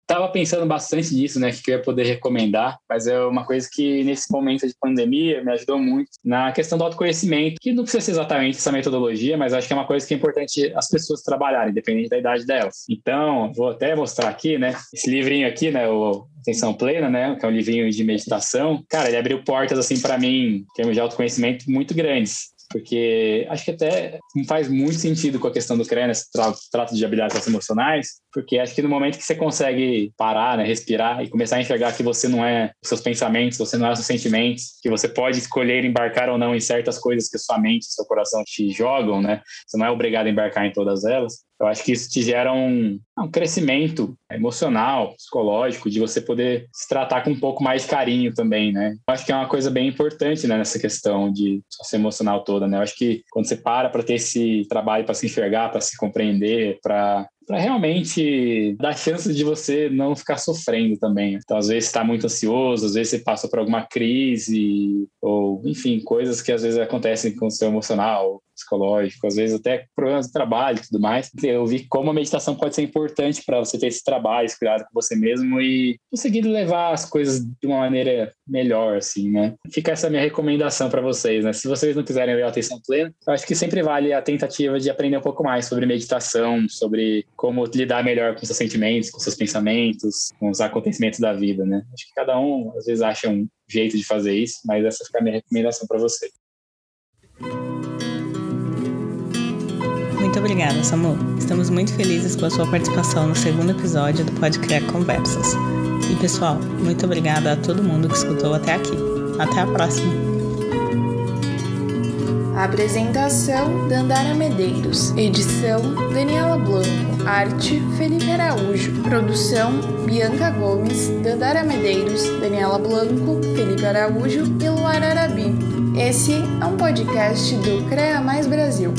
Tava pensando bastante nisso, né, que eu ia poder recomendar, mas é uma coisa que nesse momento de pandemia me ajudou muito na questão do autoconhecimento, que não precisa ser exatamente essa metodologia, mas acho que é uma coisa que é importante as pessoas trabalharem, independente da idade delas. Então, vou até mostrar aqui, né, esse livrinho aqui, né, o Atenção Plena, né, que é um livrinho de meditação. Cara, ele abriu portas, assim, para mim, em termos de autoconhecimento, muito grandes. porque acho que até não faz muito sentido com a questão do CREA, nesse trato de habilidades socioemocionais, porque acho que no momento que você consegue parar, né, respirar e começar a enxergar que você não é os seus pensamentos, você não é os seus sentimentos, que você pode escolher embarcar ou não em certas coisas que sua mente e seu coração te jogam, né? Você não é obrigado a embarcar em todas elas. Eu acho que isso te gera um crescimento emocional, psicológico, de você poder se tratar com um pouco mais de carinho também, né? Eu acho que é uma coisa bem importante, né, nessa questão de emocional toda, né? Eu acho que quando você para ter esse trabalho para se enxergar, para se compreender, para realmente dar chance de você não ficar sofrendo também. Então, às vezes, você está muito ansioso, às vezes você passa por alguma crise, ou, enfim, coisas que às vezes acontecem com o seu emocional, psicológico, às vezes até problemas de trabalho e tudo mais. Eu vi como a meditação pode ser importante para você ter esse trabalho, esse cuidado com você mesmo e conseguir levar as coisas de uma maneira melhor, assim, né? Fica essa minha recomendação para vocês, né? Se vocês não quiserem ler Atenção Plena, eu acho que sempre vale a tentativa de aprender um pouco mais sobre meditação, sobre como lidar melhor com seus sentimentos, com seus pensamentos, com os acontecimentos da vida, né? Acho que cada um, às vezes, acha um jeito de fazer isso, mas essa fica a minha recomendação para vocês. Muito obrigada, Samu. Estamos muito felizes com a sua participação no segundo episódio do Pode Criar Conversas. E, pessoal, muito obrigada a todo mundo que escutou até aqui. Até a próxima! Apresentação: Dandara Medeiros. Edição: Daniela Blanco. Arte: Felipe Araújo. Produção: Bianca Gomes, Dandara Medeiros, Daniela Blanco, Felipe Araújo e Luara Arabi. Esse é um podcast do CREA Mais Brasil.